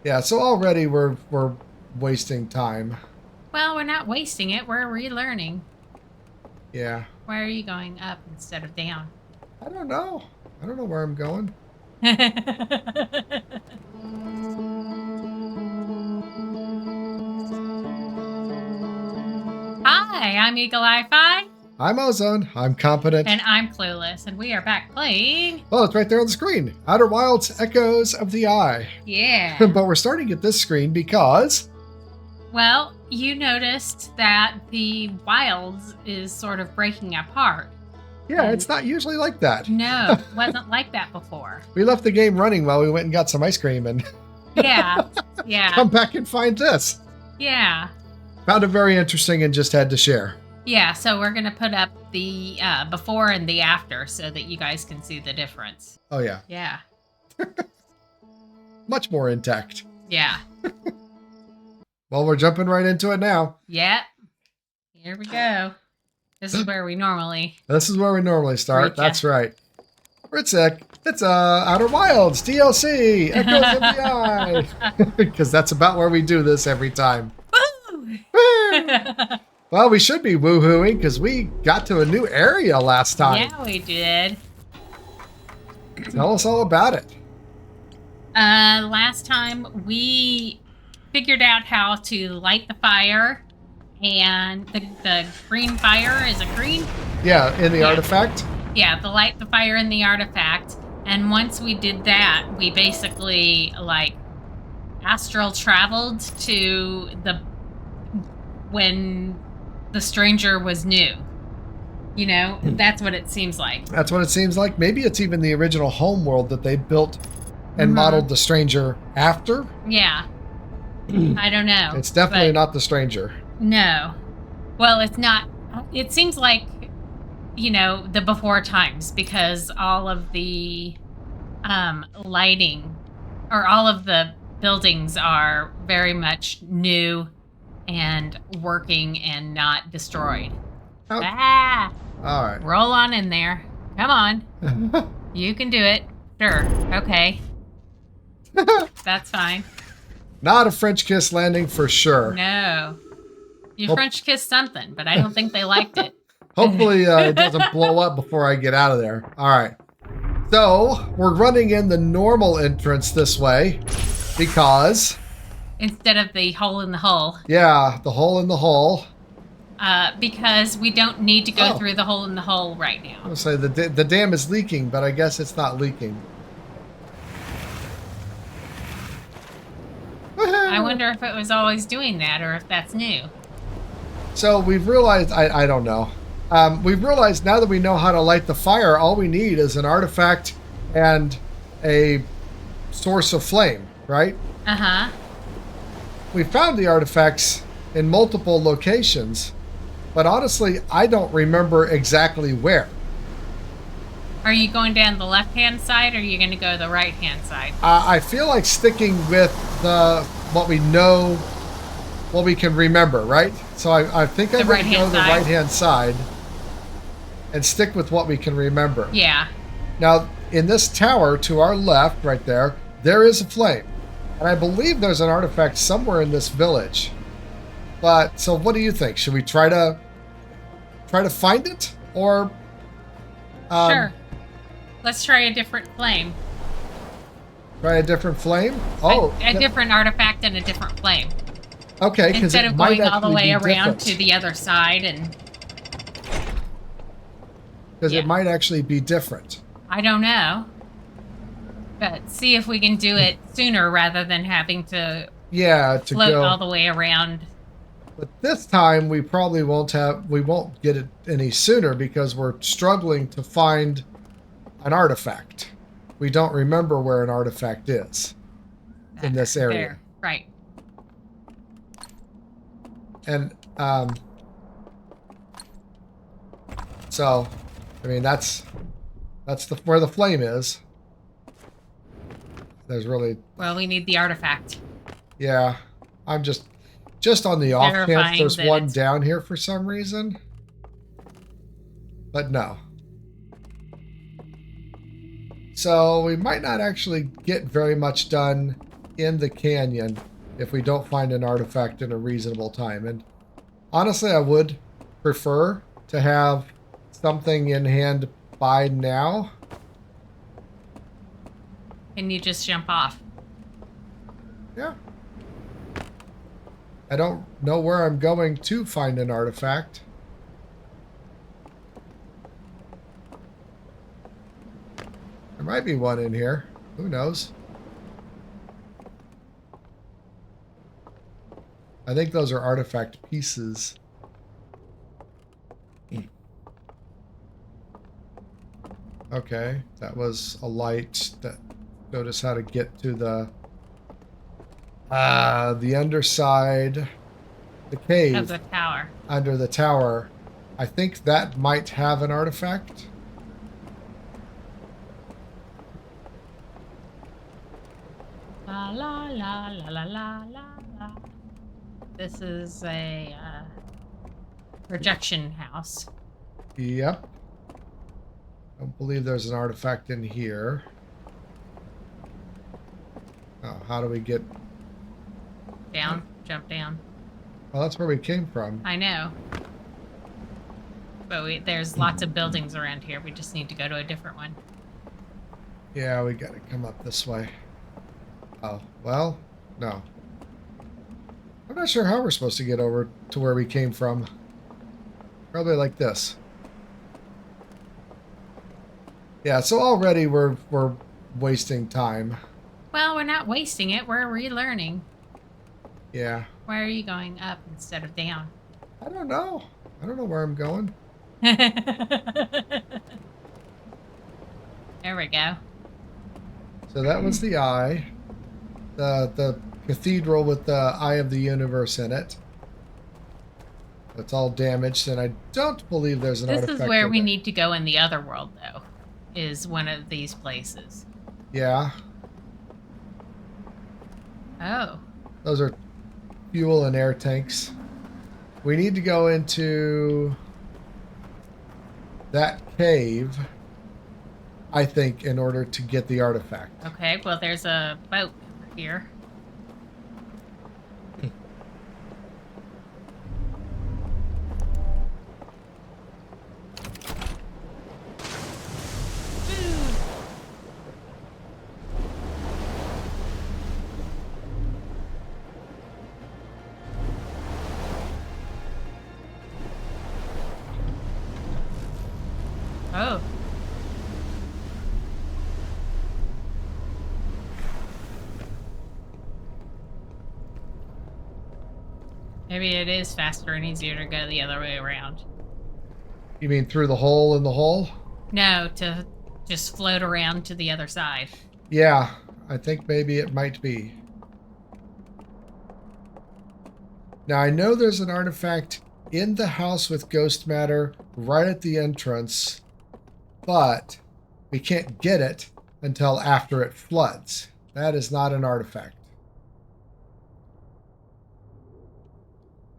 Yeah, so already we're wasting time. Well, we're not wasting it. We're relearning. Yeah. Why are you going up instead of down? I don't know. I don't know where I'm going. Hi, I'm Eagle Eye 5. I'm Ozone. I'm competent. And I'm Clueless, and we are back playing. Well, it's right there on the screen. Outer Wilds Echoes of the Eye. Yeah. But we're starting at this screen because... Well, you noticed that the wilds is sort of breaking apart. Yeah, it's not usually like that. No, it wasn't like that before. We left the game running while we went and got some ice cream and Yeah, yeah, come back and find this. yeah. Found it very interesting and just had to share. Yeah, so we're going to put up the before and the after so that you guys can see the difference. Oh, yeah. Yeah, Much more intact. yeah, Well, we're jumping right into it now. yeah. Here we go. This is where we normally... This is where we normally start. Recap. That's right. It's Outer Wilds DLC Echoes of the Eye. Because that's about where we do this every time. Woo! Well, we should be woohooing because we got to a new area last time. Yeah, we did. Tell us all about it. Last time we figured out how to light the fire, and the green fire is a green. Yeah, in the artifact. Yeah, light the fire in the artifact, and once we did that, we basically like astral traveled to when the stranger was new. You know, that's what it seems like. That's what it seems like. Maybe it's even the original home world that they built and modeled the stranger after. Yeah. I don't know. It's definitely not the stranger. No. Well, it's not. It seems like, the before times, because all of the lighting or all of the buildings are very much new and working and not destroyed. Oh. Ah! All right. Roll on in there. Come on. You can do it. Sure. Okay. That's fine. Not a French kiss landing for sure. No. You French kissed something, but I don't think they liked it. Hopefully it doesn't blow up before I get out of there. All right. So we're running in the normal entrance this way because... Instead of the hole in the hull. Yeah, the hole in the hull. Because we don't need to go through the hole in the hull right now. I was say the dam is leaking, but I guess it's not leaking. I wonder if it was always doing that or if that's new. So we've realized, I don't know. We've realized now that we know how to light the fire, all we need is an artifact and a source of flame, right? Uh-huh. We found the artifacts in multiple locations, but honestly, I don't remember exactly where. Are you going down the left-hand side or are you going to go the right-hand side? I feel like sticking with what we know, what we can remember, right? So I think I'm going to go the right-hand side and stick with what we can remember. Yeah. Now, in this tower to our left, right there, there is a flame. And I believe there's an artifact somewhere in this village. But, so what do you think? Should we try to find it? Or... sure. Let's try a different flame. Try a different flame? Oh. A different artifact and a different flame. Okay, instead of going all the way around to the other side and... Because it might actually be different. I don't know. But see if we can do it sooner rather than having to float all the way around. But this time we probably won't get it any sooner because we're struggling to find an artifact. We don't remember where an artifact is in this area. There, right. And so, I mean, that's where the flame is. There's really... Well, we need the artifact. Yeah, I'm just on the off chance there's one down here for some reason. But no. So we might not actually get very much done in the canyon if we don't find an artifact in a reasonable time. And honestly, I would prefer to have something in hand by now. Can you just jump off? Yeah. I don't know where I'm going to find an artifact. There might be one in here. Who knows? I think those are artifact pieces. Okay, that was a light that showed us how to get to the underside, the cave Of the tower. under the tower. I think that might have an artifact. La la la la la la la la. This is a projection house. Yep. I don't believe there's an artifact in here. Oh, how do we get Down, jump down. Well, that's where we came from. I know. But there's lots of buildings around here. We just need to go to a different one. Yeah, we gotta come up this way. Oh, well, no. I'm not sure how we're supposed to get over to where we came from. Probably like this. Yeah, so already we're wasting time. Well, we're not wasting it. We're relearning. Yeah. Why are you going up instead of down? I don't know. I don't know where I'm going. There we go. So that was the eye. The cathedral with the Eye of the Universe in it. It's all damaged, and I don't believe there's an artifact. This is where we there. need to go in the other world, though. Is one of these places. Yeah. Oh. Those are fuel and air tanks. We need to go into that cave, I think, in order to get the artifact. Okay, well, there's a boat over here. Oh. Maybe it is faster and easier to go the other way around. You mean through the hole in the hull? No, to just float around to the other side. Yeah, I think maybe it might be. Now, I know there's an artifact in the house with ghost matter right at the entrance, but we can't get it until after it floods. That is not an artifact.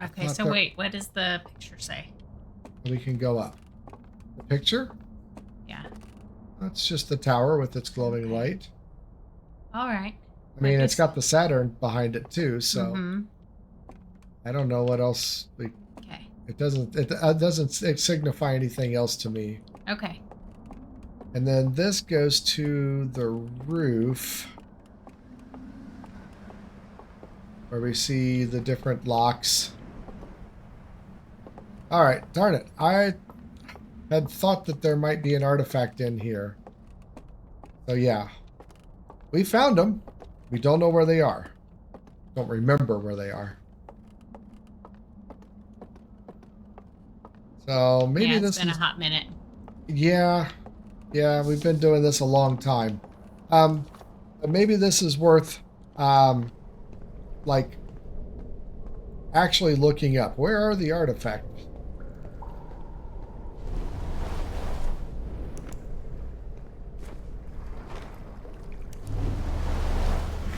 Okay, so wait, what does the picture say? We can go up. The picture? Yeah. That's just the tower with its glowing light. All right. I mean, it's got the Saturn behind it too, so I don't know what else. Okay. It doesn't signify anything else to me. Okay. And then this goes to the roof, where we see the different locks. All right, darn it. I had thought that there might be an artifact in here. So yeah, we found them. We don't know where they are. Don't remember where they are. So maybe it's this been is a hot minute. Yeah, we've been doing this a long time. But maybe this is worth, like, actually looking up. Where are the artifacts?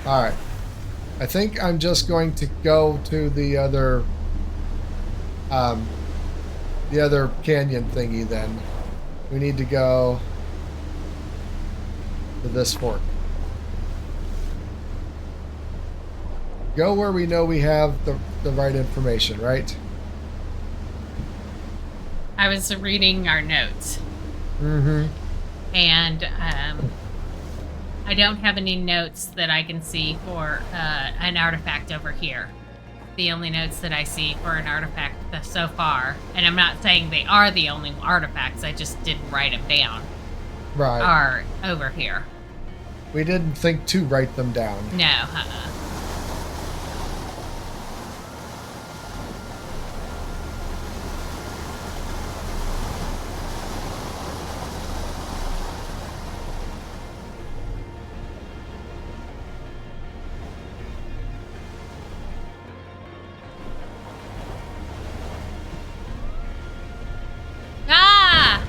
All right. I think I'm just going to go to the other canyon thingy then. We need to go to this fork. go where we know we have the right information, right? I was reading our notes. Mm-hmm. And I don't have any notes that I can see for an artifact over here. The only notes that I see for an artifact so far, and I'm not saying they are the only artifacts, I just didn't write them down, Right. are over here. We didn't think to write them down. No, Ah!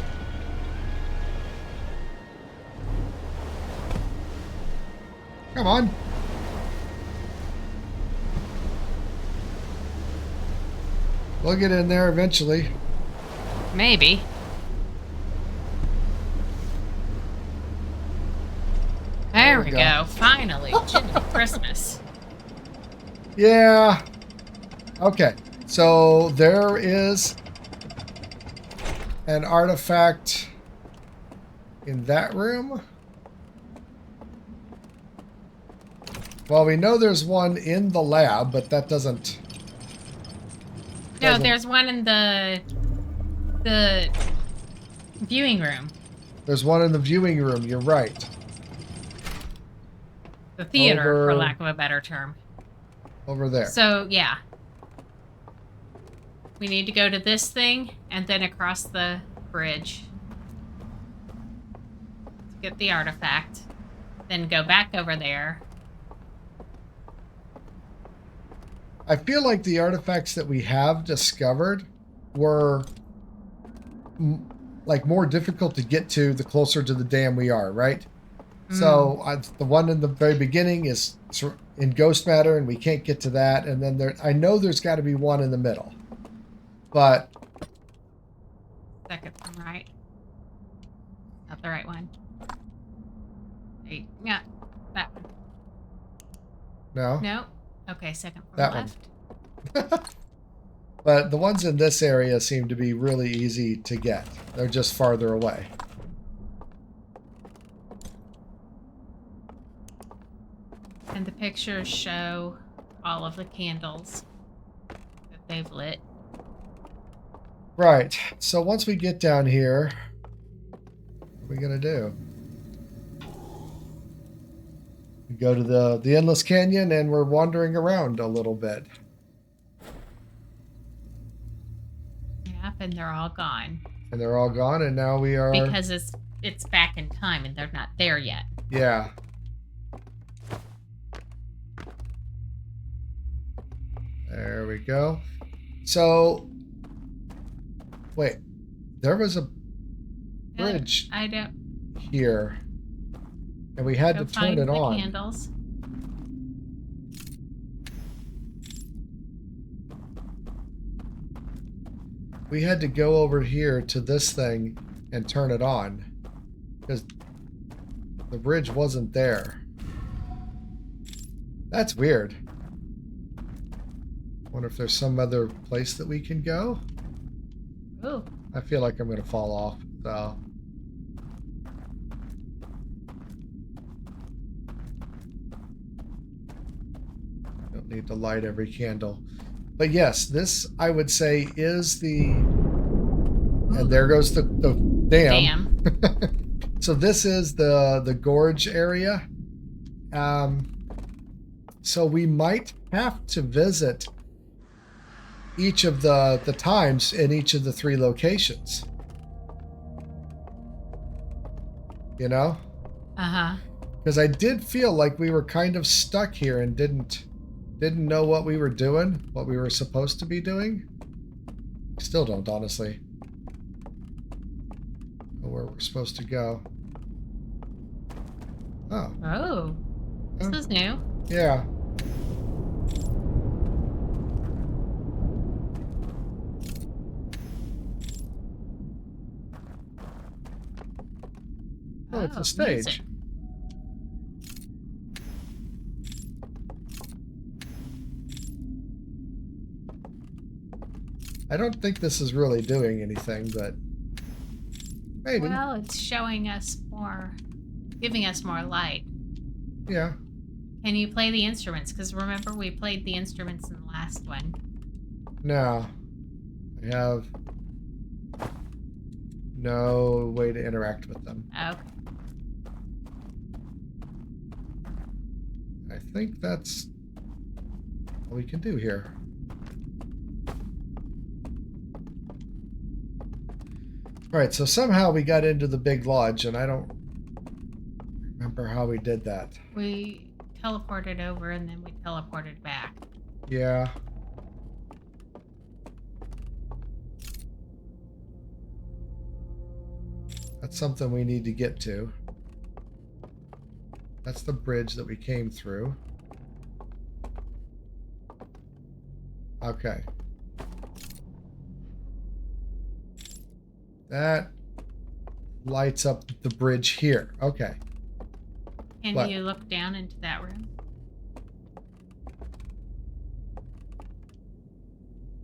Come on. We'll get in there eventually. Maybe. There we go. Finally. Jimmy Christmas. Yeah. Okay. So there is an artifact in that room. Well, we know there's one in the lab, but that doesn't... No, there's one in the viewing room. There's one in the viewing room, you're right. The theater, for lack of a better term. Over there. So, yeah. We need to go to this thing and then across the bridge to get the artifact. Then go back over there. I feel like the artifacts that we have discovered were like more difficult to get to the closer to the dam we are, right? So the one in the very beginning is in ghost matter, and we can't get to that. And then I know there's got to be one in the middle, but second from right, not the right one. Yeah, that one. No. Okay, second from that left. But the ones in this area seem to be really easy to get. They're just farther away. And the pictures show all of the candles that they've lit. Right. So once we get down here, what are we going to do? We go to the Endless Canyon, and we're wandering around a little bit. Yep, and they're all gone. And they're all gone, and now we are... Because it's back in time, and they're not there yet. Yeah. There we go. So, wait, there was a bridge here, and we had to turn it on. Candles. We had to go over here to this thing and turn it on because the bridge wasn't there. That's weird. Wonder if there's some other place that we can go. Ooh. I feel like I'm going to fall off, so. Don't need to light every candle. But yes, this, I would say, is the... And there goes the dam. So this is the gorge area. So we might have to visit each of the times in each of the 3 locations. You know? Uh-huh. Because I did feel like we were kind of stuck here and didn't know what we were doing, what we were supposed to be doing. Still don't, honestly. Know where we're supposed to go. Oh. Oh. This is new. Yeah. Oh, it's a stage. Music. I don't think this is really doing anything, but maybe. Well, it's showing us giving us more light. Yeah. Can you play the instruments? Because remember, we played the instruments in the last one. No. I have no way to interact with them. Okay. I think that's all we can do here. Alright, so somehow we got into the big lodge, and I don't remember how we did that. We teleported over and then we teleported back. Yeah. That's something we need to get to. That's the bridge that we came through. Okay. That lights up the bridge here. Okay. Can you look down into that room?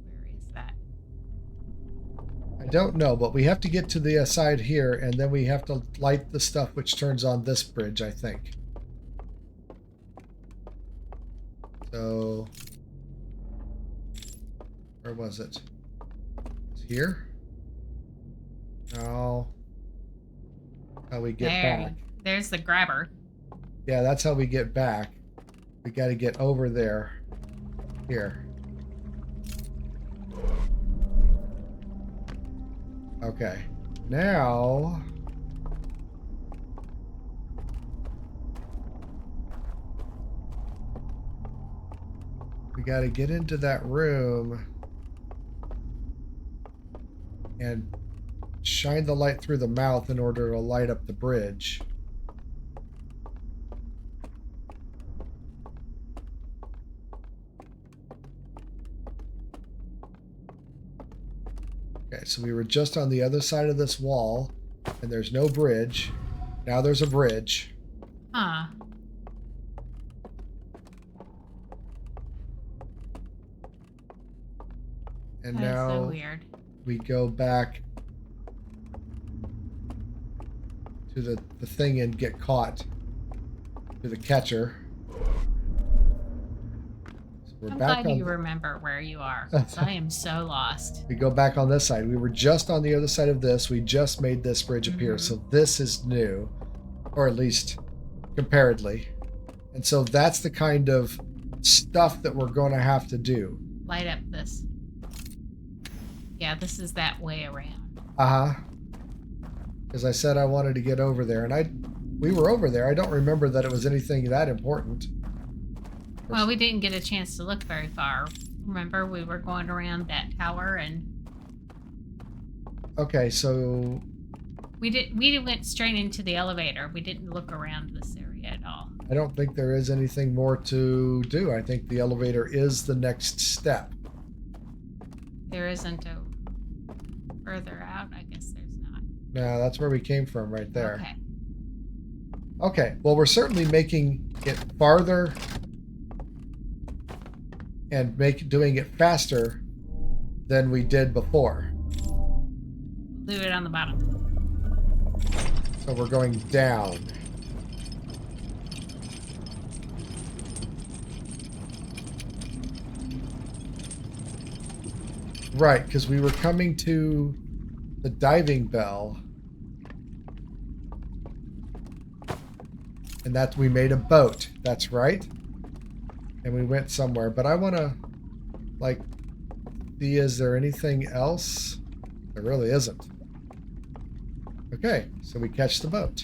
Where is that? I don't know, but we have to get to the side here, and then we have to light the stuff which turns on this bridge, I think. So, where was it? It's here? No. How we get back. There's the grabber. Yeah, that's how we get back. We got to get over there. Here. Okay. Now... we got to get into that room and shine the light through the mouth in order to light up the bridge. Okay, so we were just on the other side of this wall, and there's no bridge. Now there's a bridge. Huh. And That's now so weird. we go back to the thing and get caught to the catcher. So we're I'm back glad on you remember where you are, because I am so lost. We go back on this side. We were just on the other side of this. We just made this bridge appear. So this is new, or at least comparatively. And so that's the kind of stuff that we're going to have to do. Light up this. Yeah, this is that way around. Uh-huh. Because I said I wanted to get over there, and we were over there. I don't remember that it was anything that important. Well, we didn't get a chance to look very far. Remember, we were going around that tower and... Okay, so... We went straight into the elevator. We didn't look around this area at all. I don't think there is anything more to do. I think the elevator is the next step. There isn't a further out. I guess there's not. No, that's where we came from right there. Okay. Okay, well, we're certainly making it farther and doing it faster than we did before. Do it on the bottom. So we're going down. Right, because we were coming to the diving bell. And that we made a boat. That's right. And we went somewhere. But I want to, like, see, is there anything else? There really isn't. Okay, so we catch the boat.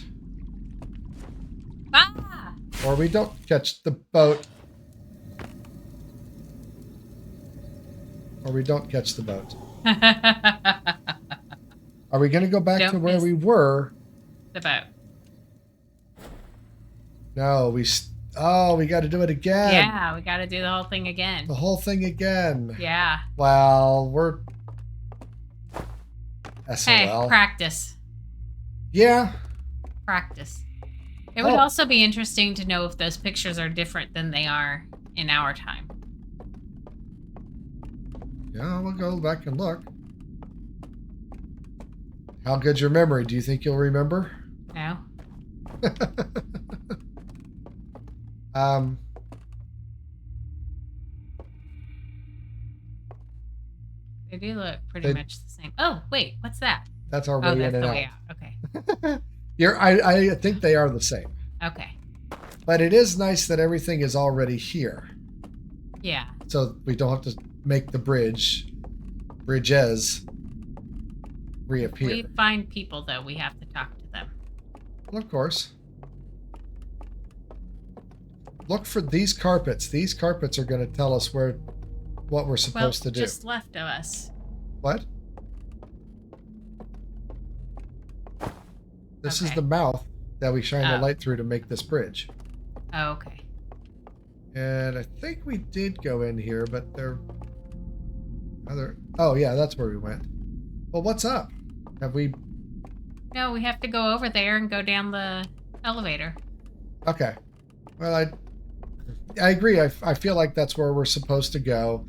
Ah! Or we don't catch the boat. Or we don't catch the boat. Are we going to go back to where we were? The boat. No, we got to do it again. Yeah, we got to do the whole thing again. The whole thing again. Yeah. Well, we're... SOL. Hey, practice. Yeah. Practice. It would also be interesting to know if those pictures are different than they are in our time. Yeah, we'll go back and look. How good's your memory? Do you think you'll remember? No. um, They do look pretty much the same. Oh, wait, what's that? That's our way Oh, in that's and the out. way out. Okay. I think they are the same. Okay. But it is nice that everything is already here. Yeah. So we don't have to make the bridges reappear. We find people, though. We have to talk to them. Well, of course. Look for these carpets. These carpets are going to tell us what we're supposed to do. Just left of us. What? This is the mouth that we shine the light through to make this bridge. Oh, okay. And I think we did go in here, but there... Oh, yeah, that's where we went. Well, what's up? Have we... No, we have to go over there and go down the elevator. Okay. Well, I agree. I feel like that's where we're supposed to go.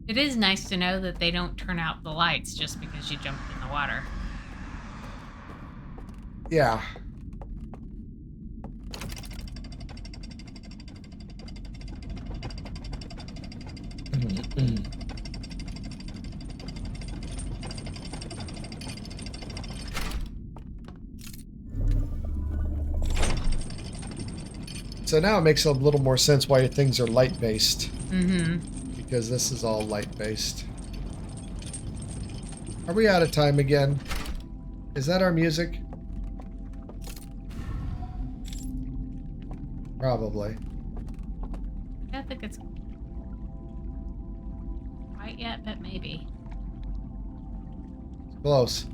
It is nice to know that they don't turn out the lights just because you jumped in the water. Yeah. So now it makes a little more sense why things are light-based. Mm-hmm. Because this is all light-based. Are we out of time again? Is that our music? Probably. I don't think it's quite yet, but maybe. It's close.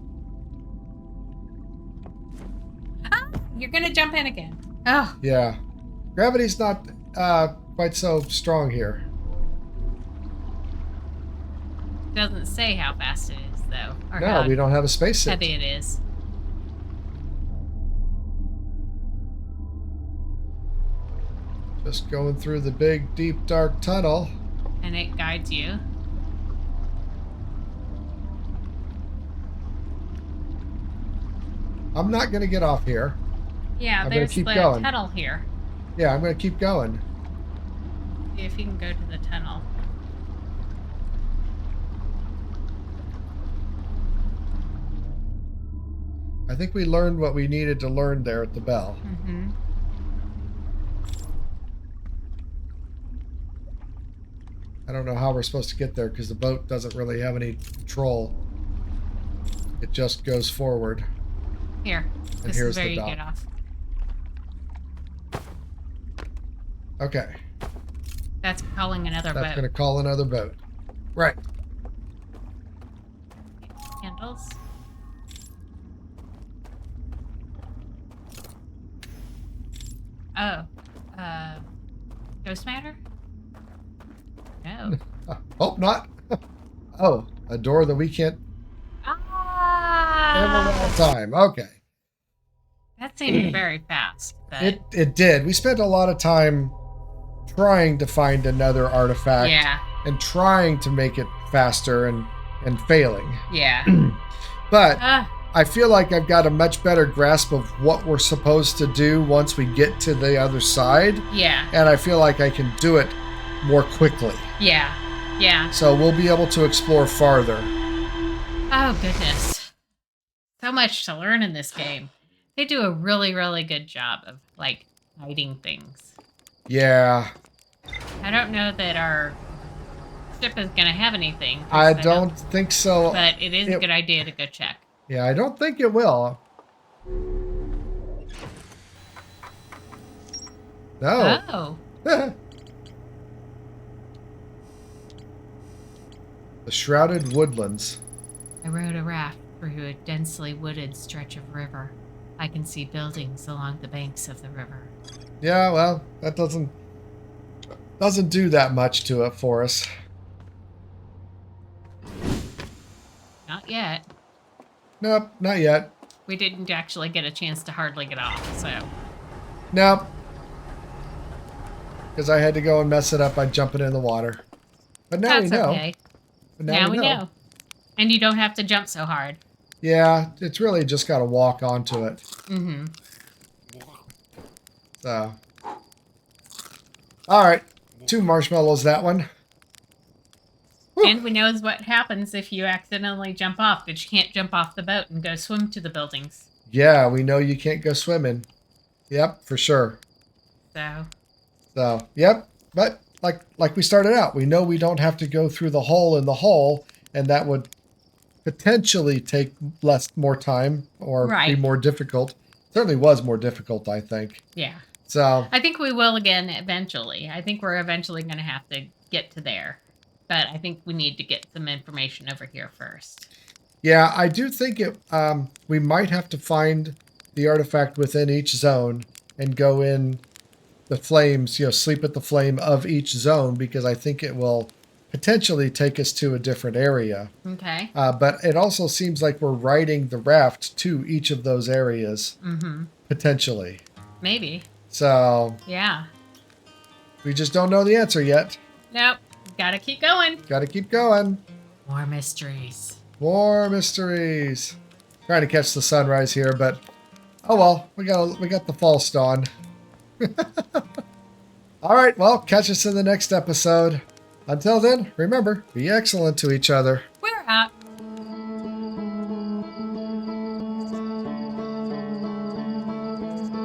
Ah, you're gonna jump in again. Oh. Yeah. Gravity's not quite so strong here. Doesn't say how fast it is, though. Or No, we don't have a spacesuit. heavy it is. Just going through the big, deep, dark tunnel. And it guides you. I'm not going to get off here. Yeah, I'm there's gonna keep the going. tunnel here. Yeah, I'm going to keep going. See if you can go to the tunnel. I think we learned what we needed to learn there at the bell. Mm-hmm. I don't know how we're supposed to get there because the boat doesn't really have any control. It just goes forward. Here. And This here's is where the you dock. get off. Okay. That's calling another That's boat. going to call another boat. Right. Candles. Oh. Ghost matter? No. Hope not. Oh, a door that we can't handle all the time. Okay. That seemed very fast. But It did. We spent a lot of time trying to find another artifact. yeah. And trying to make it faster and failing. Yeah. But I feel like I've got a much better grasp of what we're supposed to do once we get to the other side. Yeah. And I feel like I can do it more quickly. Yeah. Yeah. So we'll be able to explore farther. Oh, goodness. So much to learn in this game. They do a really, really good job of, like, hiding things. Yeah. I don't know that our ship is going to have anything. I don't think so. But it is a good idea to go check. Yeah, I don't think it will. No. Oh. The shrouded woodlands. I rode a raft through a densely wooded stretch of river. I can see buildings along the banks of the river. Yeah, well, that doesn't do that much to it for us. Not yet. Nope, not yet. We didn't actually get a chance to hardly get off, so. Nope. because I had to go and mess it up by jumping in the water. But now we That's know. okay. But Now we know. And you don't have to jump so hard. Yeah, it's really just got to walk onto it. Mm-hmm. So. All right. 2 marshmallows, that one. Whew. And we know what happens if you accidentally jump off, that you can't jump off the boat and go swim to the buildings. Yeah, we know you can't go swimming. Yep, for sure. So, yep. But like we started out, we know we don't have to go through the hole in the hole, and that would potentially take more time or be more difficult. Certainly was more difficult, I think. Yeah. So I think we will again eventually. I think we're eventually going to have to get to there. But I think we need to get some information over here first. yeah, I do think we might have to find the artifact within each zone and go in the flames, sleep at the flame of each zone, because I think it will potentially take us to a different area. Okay. But it also seems like we're riding the raft to each of those areas. Mm-hmm. Potentially. Maybe. So. Yeah. We just don't know the answer yet. Nope. Gotta keep going. Gotta keep going. More mysteries. More mysteries. Trying to catch the sunrise here, but oh well, we got the false dawn. All right, well, catch us in the next episode. Until then, remember, be excellent to each other. We're out.